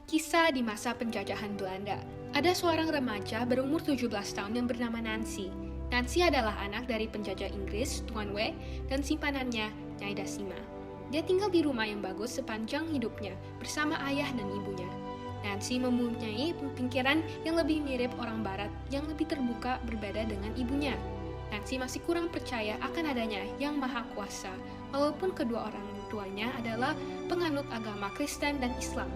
Kisah di masa penjajahan Belanda. Ada seorang remaja berumur 17 tahun yang bernama Nancy. Nancy adalah anak dari penjajah Inggris, Tuan W, dan simpanannya, Nyai Dasima. Dia tinggal di rumah yang bagus sepanjang hidupnya bersama ayah dan ibunya. Nancy mempunyai pemikiran yang lebih mirip orang barat yang lebih terbuka berbeda dengan ibunya. Nancy masih kurang percaya akan adanya yang maha kuasa, walaupun kedua orang tuanya adalah penganut agama Kristen dan Islam.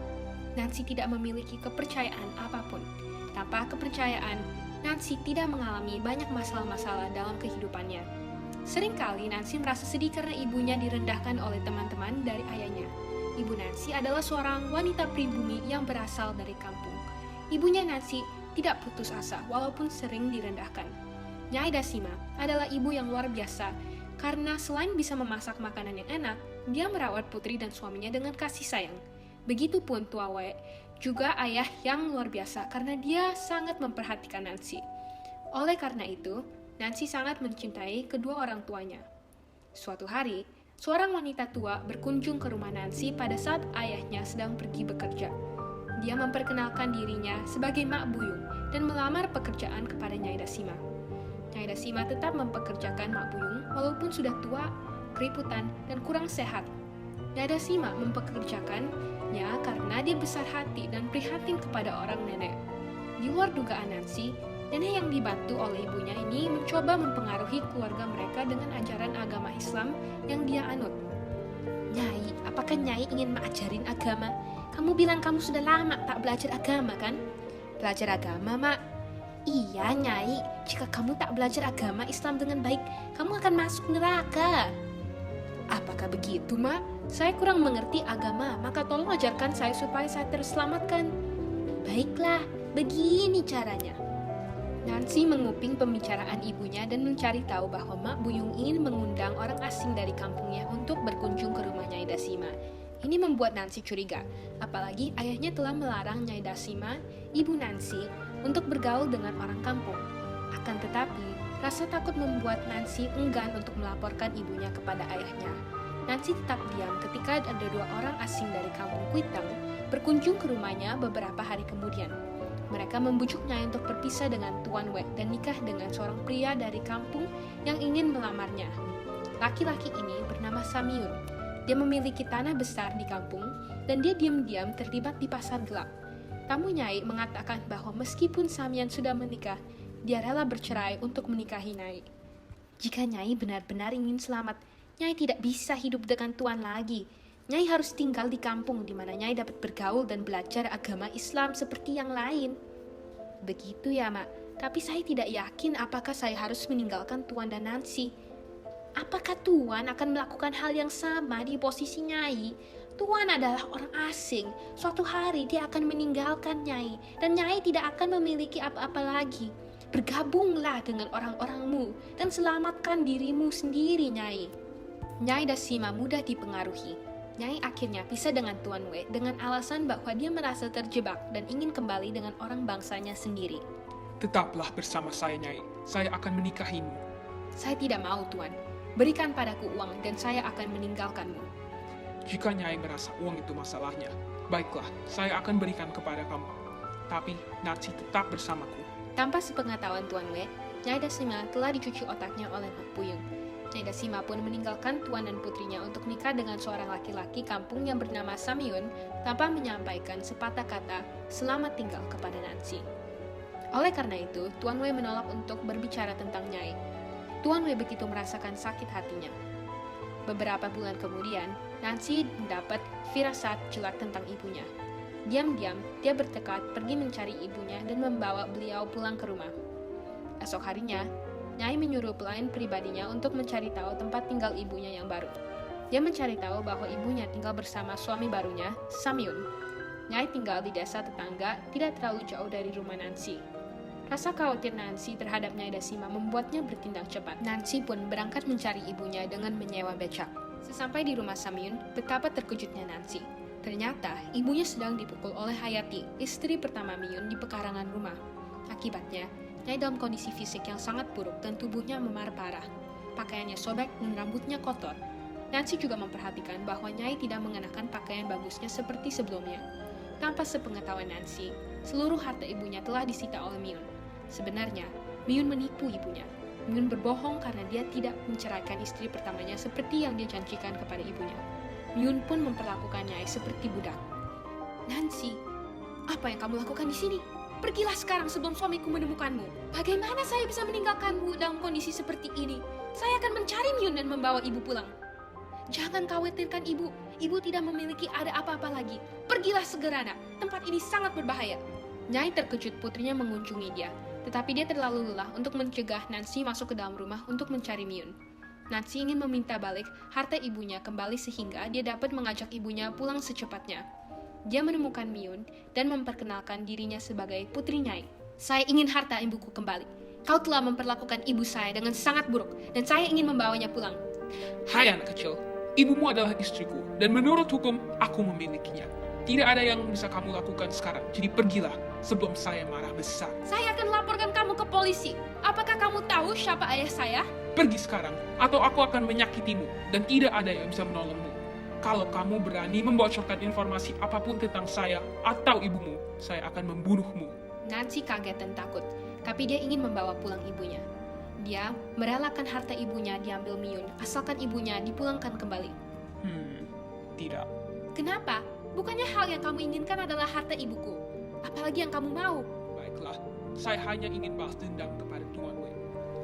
Nancy tidak memiliki kepercayaan apapun. Tanpa kepercayaan, Nancy tidak mengalami banyak masalah-masalah dalam kehidupannya. Seringkali Nancy merasa sedih karena ibunya direndahkan oleh teman-teman dari ayahnya. Ibu Nancy adalah seorang wanita pribumi yang berasal dari kampung. Ibunya Nancy tidak putus asa walaupun sering direndahkan. Nyai Dasima adalah ibu yang luar biasa karena selain bisa memasak makanan yang enak, dia merawat putri dan suaminya dengan kasih sayang. Begitupun Tua We, juga ayah yang luar biasa karena dia sangat memperhatikan Nancy. Oleh karena itu, Nancy sangat mencintai kedua orang tuanya. Suatu hari, seorang wanita tua berkunjung ke rumah Nancy pada saat ayahnya sedang pergi bekerja. Dia memperkenalkan dirinya sebagai Mak Buyung dan melamar pekerjaan kepada Nyai Dasima. Nyai Dasima tetap mempekerjakan Mak Buyung walaupun sudah tua, keriputan, dan kurang sehat. Nyai Dasima mempekerjakannya karena dia besar hati dan prihatin kepada orang nenek. Di luar dugaan Nancy, nenek yang dibantu oleh ibunya ini mencoba mempengaruhi keluarga mereka dengan ajaran agama Islam yang dia anut. Nyai, apakah Nyai ingin mengajarin agama? Kamu bilang kamu sudah lama tak belajar agama, kan? Belajar agama, Mak? Iya, Nyai. Jika kamu tak belajar agama Islam dengan baik, kamu akan masuk neraka. Apakah begitu, Mak? Saya kurang mengerti agama, maka tolong ajarkan saya supaya saya terselamatkan. Baiklah, begini caranya. Nancy menguping pembicaraan ibunya dan mencari tahu bahwa Mak Buyung ingin mengundang orang asing dari kampungnya untuk berkunjung ke rumah Nyai Dasima. Ini membuat Nancy curiga, apalagi ayahnya telah melarang Nyai Dasima, ibu Nancy, untuk bergaul dengan orang kampung. Akan tetapi, rasa takut membuat Nancy enggan untuk melaporkan ibunya kepada ayahnya. Nancy tetap diam ketika ada dua orang asing dari kampung Kuitang berkunjung ke rumahnya beberapa hari kemudian. Mereka membujuknya untuk berpisah dengan Tuan We dan nikah dengan seorang pria dari kampung yang ingin melamarnya. Laki-laki ini bernama Samyun. Dia memiliki tanah besar di kampung dan dia diam-diam terlibat di pasar gelap. Tamu Nyai mengatakan bahwa meskipun Samyun sudah menikah, dia rela bercerai untuk menikahi Nyai. Jika Nyai benar-benar ingin selamat, Nyai tidak bisa hidup dengan Tuan lagi. Nyai harus tinggal di kampung di mana Nyai dapat bergaul dan belajar agama Islam seperti yang lain. Begitu ya, Mak. Tapi saya tidak yakin apakah saya harus meninggalkan Tuan dan Nancy. Apakah Tuan akan melakukan hal yang sama di posisi Nyai? Tuan adalah orang asing. Suatu hari dia akan meninggalkan Nyai dan Nyai tidak akan memiliki apa-apa lagi. Bergabunglah dengan orang-orangmu dan selamatkan dirimu sendiri, Nyai. Nyai Dasima mudah dipengaruhi. Nyai akhirnya pisah dengan Tuan We dengan alasan bahwa dia merasa terjebak dan ingin kembali dengan orang bangsanya sendiri. Tetaplah bersama saya, Nyai. Saya akan menikahimu. Saya tidak mau, Tuan. Berikan padaku uang dan saya akan meninggalkanmu. Jika Nyai merasa uang itu masalahnya, baiklah, saya akan berikan kepada kamu. Tapi Nancy tetap bersamaku. Tanpa sepengetahuan Tuan We, Nyai Dasima telah dicuci otaknya oleh Mak Buyung. Nyai Dasima pun meninggalkan Tuan dan putrinya untuk nikah dengan seorang laki-laki kampung yang bernama Samyun tanpa menyampaikan sepatah kata selamat tinggal kepada Nancy. Oleh karena itu, Tuan We menolak untuk berbicara tentang Nyai. Tuan We begitu merasakan sakit hatinya. Beberapa bulan kemudian, Nancy mendapat firasat jelek tentang ibunya. Diam-diam, dia bertekad pergi mencari ibunya dan membawa beliau pulang ke rumah. Esok harinya, Nyai menyuruh pelayan pribadinya untuk mencari tahu tempat tinggal ibunya yang baru. Dia mencari tahu bahwa ibunya tinggal bersama suami barunya, Samyun. Nyai tinggal di desa tetangga, tidak terlalu jauh dari rumah Nancy. Rasa khawatir Nancy terhadap Nyai Dasima membuatnya bertindak cepat. Nancy pun berangkat mencari ibunya dengan menyewa becak. Sesampai di rumah Samyun, betapa terkejutnya Nancy. Ternyata, ibunya sedang dipukul oleh Hayati, istri pertama Miyun di pekarangan rumah. Akibatnya, Nyai dalam kondisi fisik yang sangat buruk dan tubuhnya memar parah. Pakaiannya sobek dan rambutnya kotor. Nancy juga memperhatikan bahwa Nyai tidak mengenakan pakaian bagusnya seperti sebelumnya. Tanpa sepengetahuan Nancy, seluruh harta ibunya telah disita oleh Myun. Sebenarnya, Myun menipu ibunya. Myun berbohong karena dia tidak menceraikan istri pertamanya seperti yang dia janjikan kepada ibunya. Myun pun memperlakukan Nyai seperti budak. Nancy, apa yang kamu lakukan di sini? Pergilah sekarang sebelum suamiku menemukanmu. Bagaimana saya bisa meninggalkanmu dalam kondisi seperti ini? Saya akan mencari Myun dan membawa ibu pulang. Jangan khawatirkan ibu. Ibu tidak memiliki ada apa-apa lagi. Pergilah segera, nak. Tempat ini sangat berbahaya. Nyai terkejut putrinya mengunjungi dia. Tetapi dia terlalu lelah untuk mencegah Nancy masuk ke dalam rumah untuk mencari Myun. Nancy ingin meminta balik harta ibunya kembali sehingga dia dapat mengajak ibunya pulang secepatnya. Dia menemukan Myun dan memperkenalkan dirinya sebagai putri Nyai. Saya ingin harta ibuku kembali. Kau telah memperlakukan ibu saya dengan sangat buruk dan saya ingin membawanya pulang. Hai anak kecil, ibumu adalah istriku, dan menurut hukum, aku memilikinya. Tidak ada yang bisa kamu lakukan sekarang, jadi pergilah sebelum saya marah besar. Saya akan laporkan kamu ke polisi. Apakah kamu tahu siapa ayah saya? Pergi sekarang, atau aku akan menyakitimu, dan tidak ada yang bisa menolongmu. Kalau kamu berani membocorkan informasi apapun tentang saya atau ibumu, saya akan membunuhmu. Nancy kaget dan takut, tapi dia ingin membawa pulang ibunya. Dia merelakan harta ibunya diambil Myun, asalkan ibunya dipulangkan kembali. Tidak. Kenapa? Bukannya hal yang kamu inginkan adalah harta ibuku. Apalagi yang kamu mau? Baiklah, saya hanya ingin balas dendam kepada Tuan Wei.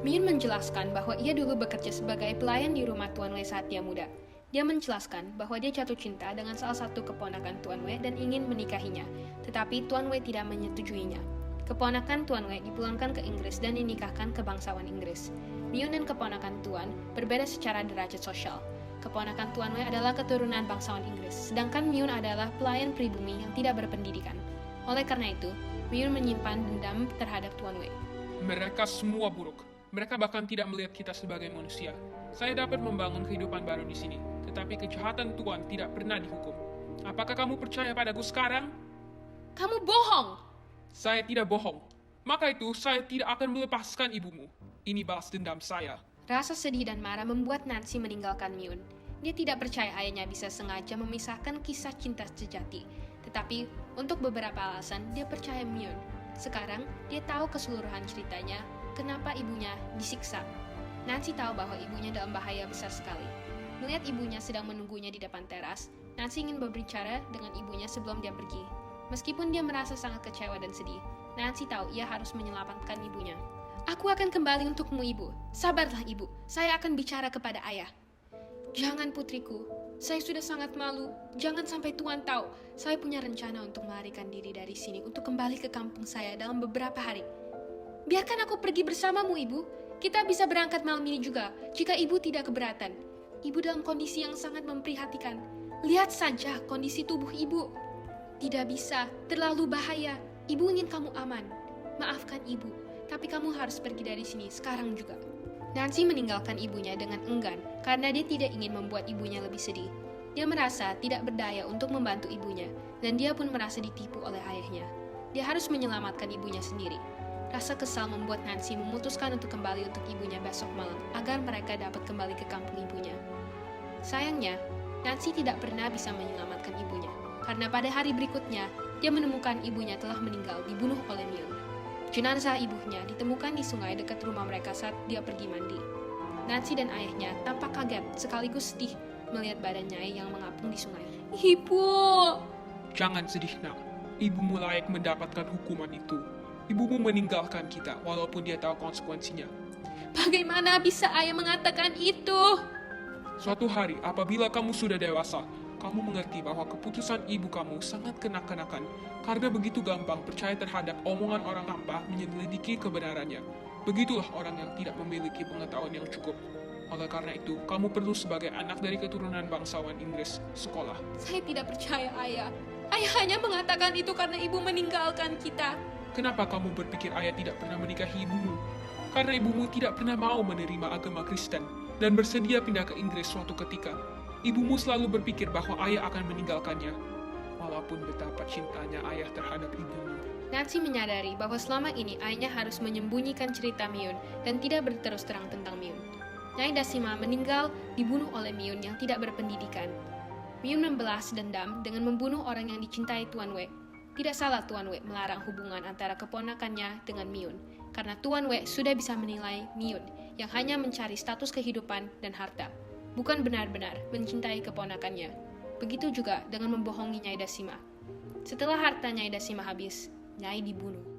Myun menjelaskan bahwa ia dulu bekerja sebagai pelayan di rumah Tuan Wei saat dia muda. Dia menjelaskan bahwa dia jatuh cinta dengan salah satu keponakan Tuan Wei dan ingin menikahinya, tetapi Tuan Wei tidak menyetujuinya. Keponakan Tuan Wei dipulangkan ke Inggris dan dinikahkan ke bangsawan Inggris. Myun dan keponakan Tuan berbeda secara derajat sosial. Keponakan Tuan Wei adalah keturunan bangsawan Inggris, sedangkan Myun adalah pelayan pribumi yang tidak berpendidikan. Oleh karena itu, Myun menyimpan dendam terhadap Tuan Wei. Mereka semua buruk. Mereka bahkan tidak melihat kita sebagai manusia. Saya dapat membangun kehidupan baru di sini, tetapi kejahatan Tuan tidak pernah dihukum. Apakah kamu percaya padaku sekarang? Kamu bohong! Saya tidak bohong. Maka itu, saya tidak akan melepaskan ibumu. Ini balas dendam saya. Rasa sedih dan marah membuat Nancy meninggalkan Myun. Dia tidak percaya ayahnya bisa sengaja memisahkan kisah cinta sejati. Tetapi, untuk beberapa alasan, dia percaya Myun. Sekarang, dia tahu keseluruhan ceritanya, kenapa ibunya disiksa. Nancy tahu bahwa ibunya dalam bahaya besar sekali. Melihat ibunya sedang menunggunya di depan teras, Nancy ingin berbicara dengan ibunya sebelum dia pergi. Meskipun dia merasa sangat kecewa dan sedih, Nancy tahu ia harus menyelamatkan ibunya. Aku akan kembali untukmu, ibu. Sabarlah, ibu. Saya akan bicara kepada ayah. Jangan, putriku. Saya sudah sangat malu. Jangan sampai Tuan tahu. Saya punya rencana untuk melarikan diri dari sini untuk kembali ke kampung saya dalam beberapa hari. Biarkan aku pergi bersamamu, ibu. Kita bisa berangkat malam ini juga, jika ibu tidak keberatan. Ibu dalam kondisi yang sangat memprihatinkan. Lihat saja kondisi tubuh ibu. Tidak bisa, terlalu bahaya. Ibu ingin kamu aman. Maafkan ibu, tapi kamu harus pergi dari sini sekarang juga. Nancy meninggalkan ibunya dengan enggan karena dia tidak ingin membuat ibunya lebih sedih. Dia merasa tidak berdaya untuk membantu ibunya, dan dia pun merasa ditipu oleh ayahnya. Dia harus menyelamatkan ibunya sendiri. Rasa kesal membuat Nancy memutuskan untuk kembali untuk ibunya besok malam agar mereka dapat kembali ke kampung ibunya. Sayangnya, Nancy tidak pernah bisa menyelamatkan ibunya, karena pada hari berikutnya, dia menemukan ibunya telah meninggal dibunuh oleh Myun. Jenazah ibunya ditemukan di sungai dekat rumah mereka saat dia pergi mandi. Nancy dan ayahnya tampak kaget sekaligus sedih melihat badan Nyai yang mengapung di sungai. Ibu! Jangan sedih, nak. Ibumu layak mendapatkan hukuman itu. Ibumu meninggalkan kita walaupun dia tahu konsekuensinya. Bagaimana bisa ayah mengatakan itu? Suatu hari, apabila kamu sudah dewasa, kamu mengerti bahwa keputusan ibu kamu sangat kena-kenakan karena begitu gampang percaya terhadap omongan orang tanpa menyelidiki kebenarannya. Begitulah orang yang tidak memiliki pengetahuan yang cukup. Oleh karena itu, kamu perlu sebagai anak dari keturunan bangsawan Inggris sekolah. Saya tidak percaya ayah. Ayah hanya mengatakan itu karena ibu meninggalkan kita. Kenapa kamu berpikir ayah tidak pernah menikahi ibumu? Karena ibumu tidak pernah mau menerima agama Kristen dan bersedia pindah ke Inggris suatu ketika. Ibumu selalu berpikir bahwa ayah akan meninggalkannya, walaupun betapa cintanya ayah terhadap ibumu. Nancy menyadari bahwa selama ini ayahnya harus menyembunyikan cerita Myun dan tidak berterus terang tentang Myun. Nyai Dasima meninggal dibunuh oleh Myun yang tidak berpendidikan. Myun membalas dendam dengan membunuh orang yang dicintai Tuan Wei. Tidak salah Tuan Wei melarang hubungan antara keponakannya dengan Miyun, karena Tuan Wei sudah bisa menilai Miyun yang hanya mencari status kehidupan dan harta, bukan benar-benar mencintai keponakannya. Begitu juga dengan membohongi Nyai Dasima. Setelah harta Nyai Dasima habis, Nyai dibunuh.